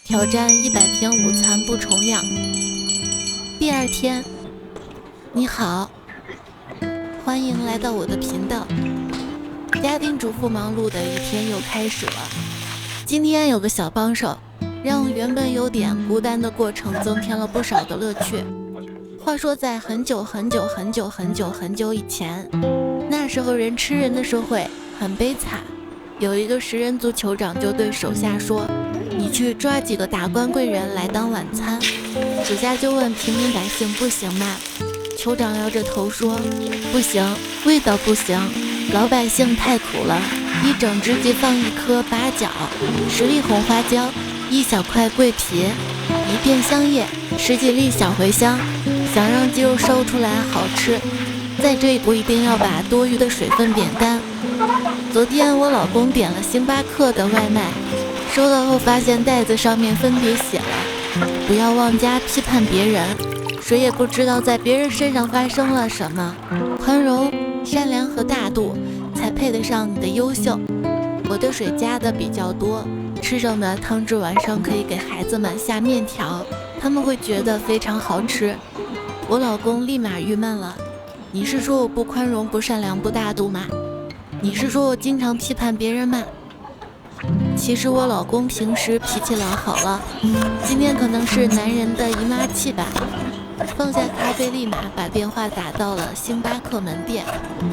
挑战100天午餐不重样。第二天，你好，欢迎来到我的频道。家庭主妇忙碌的一天又开始了。今天有个小帮手，让原本有点孤单的过程增添了不少的乐趣。话说在很久以前，那时候人吃人的社会很悲惨，有一个食人族酋长就对手下说，你去抓几个达官贵人来当晚餐。手下就问平民百姓不行吗？酋长摇着头说，不行，味道不行，老百姓太苦了。一整只鸡放1颗八角，10粒红花椒，1小块桂皮，1片香叶，10几粒小茴香。想让鸡肉烧出来好吃，在这一步一定要把多余的水分扁干。昨天我老公点了星巴克的外卖，收到后发现袋子上面分别写了，不要妄加批判别人，谁也不知道在别人身上发生了什么，宽容、善良和大度才配得上你的优秀。我的水加的比较多，吃剩的汤汁晚上可以给孩子们下面条，他们会觉得非常好吃。我老公立马郁闷了，你是说我不宽容、不善良、不大度吗？你是说我经常批判别人吗？其实我老公平时脾气老好了，今天可能是男人的姨妈气吧。放下咖啡，立马把电话打到了星巴克门店，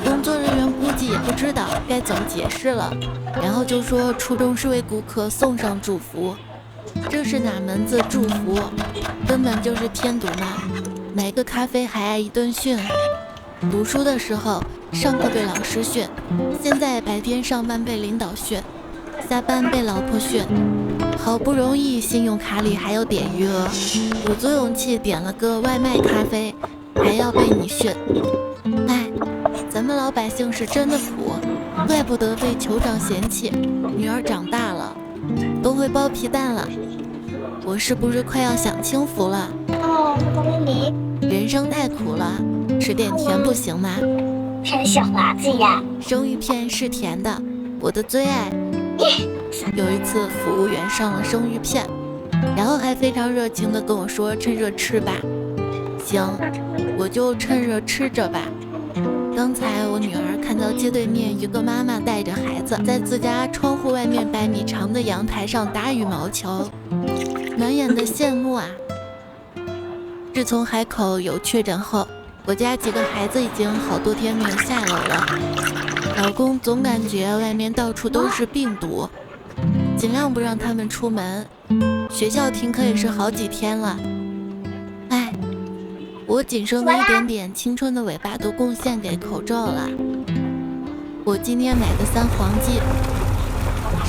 工作人员估计也不知道该怎么解释了，然后就说初衷是为顾客送上祝福。这是哪门子祝福？根本就是添堵嘛！买个咖啡还挨一顿训。读书的时候，上课被老师训，现在白天上班被领导训，下班被老婆训。好不容易信用卡里还有点余额，鼓足勇气点了个外卖咖啡，还要被你训。哎，咱们老百姓是真的苦，怪不得被酋长嫌弃，女儿长大了都会剥皮蛋了。我是不是快要享清福了？人生太苦了，吃点甜不行吗？看小娃子呀，生鱼片是甜的，我的最爱。有一次服务员上了生鱼片，然后还非常热情地跟我说趁热吃吧。行，我就趁热吃着吧。刚才我女儿看到街对面一个妈妈带着孩子在自家窗户外面100米长的阳台上打羽毛球，满眼的羡慕啊。自从海口有确诊后，我家几个孩子已经好多天没有下楼了。老公总感觉外面到处都是病毒，尽量不让他们出门。学校停课也是好几天了。哎，我仅剩的一点点青春的尾巴都贡献给口罩了。我今天买的3黄鸡，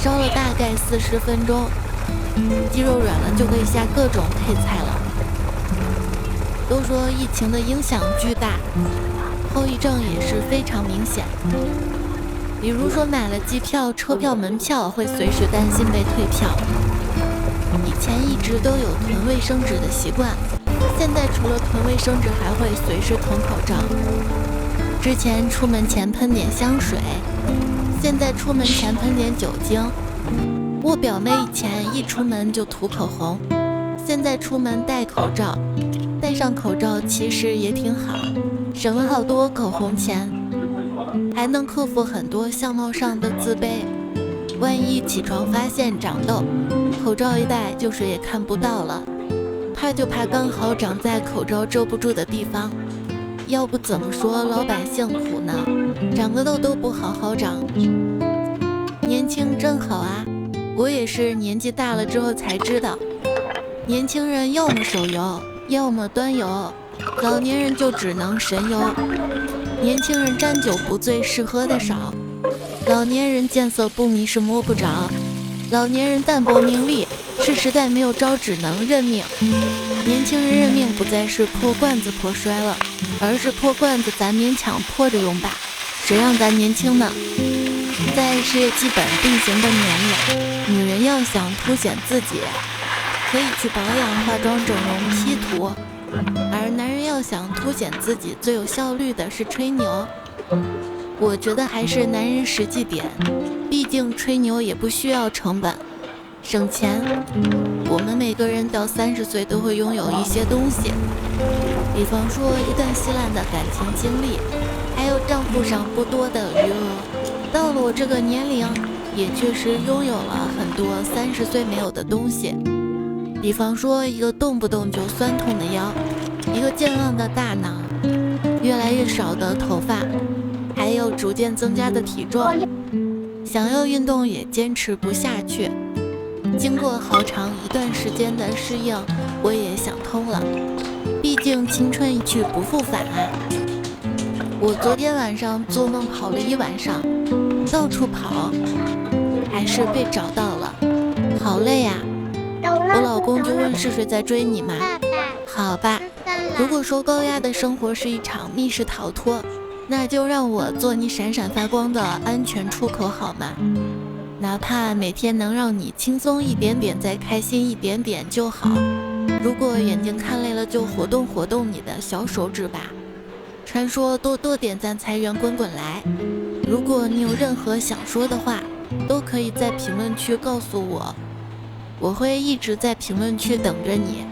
烧了大概40分钟，鸡肉软了就可以下各种配菜了。都说疫情的影响巨大，后遗症也是非常明显。比如说买了机票、车票、门票会随时担心被退票。以前一直都有囤卫生纸的习惯，现在除了囤卫生纸还会随时囤口罩。之前出门前喷点香水，现在出门前喷点酒精。我表妹以前一出门就涂口红，现在出门戴口罩。戴上口罩其实也挺好，省了好多口红钱，还能克服很多相貌上的自卑。万一起床发现长痘，口罩一戴就谁也看不到了，怕就怕刚好长在口罩遮不住的地方。要不怎么说老百姓苦呢？长个痘都不好好长。年轻真好啊，我也是年纪大了之后才知道，年轻人要么手游，要么端游，老年人就只能神游。年轻人沾酒不醉是喝的少，老年人见色不迷是摸不着，老年人淡泊名利是实在没有招只能认命。年轻人认命不再是破罐子破摔了，而是破罐子咱勉强破着用吧，谁让咱年轻呢？在事业基本定型的年龄，女人要想凸显自己，可以去保养、化妆、整容、P 图，而男人要想凸显自己，最有效率的是吹牛。我觉得还是男人实际点，毕竟吹牛也不需要成本，省钱。我们每个人到30岁都会拥有一些东西，比方说一段稀烂的感情经历，还有账户上不多的余额。到了我这个年龄，也确实拥有了很多30岁没有的东西，比方说一个动不动就酸痛的腰，一个健忘的大脑，越来越少的头发，还有逐渐增加的体重。想要运动也坚持不下去，经过好长一段时间的适应，我也想通了，毕竟青春一去不复返啊。我昨天晚上做梦跑了一晚上，到处跑，还是被找到了，好累啊。我老公就问是谁在追你吗？好吧，如果说高压的生活是一场密室逃脱，那就让我做你闪闪发光的安全出口好吗？哪怕每天能让你轻松一点点，再开心一点点就好。如果眼睛看累了，就活动活动你的小手指吧。传说多多点赞，财源滚滚来。如果你有任何想说的话，都可以在评论区告诉我，我会一直在评论区等着你。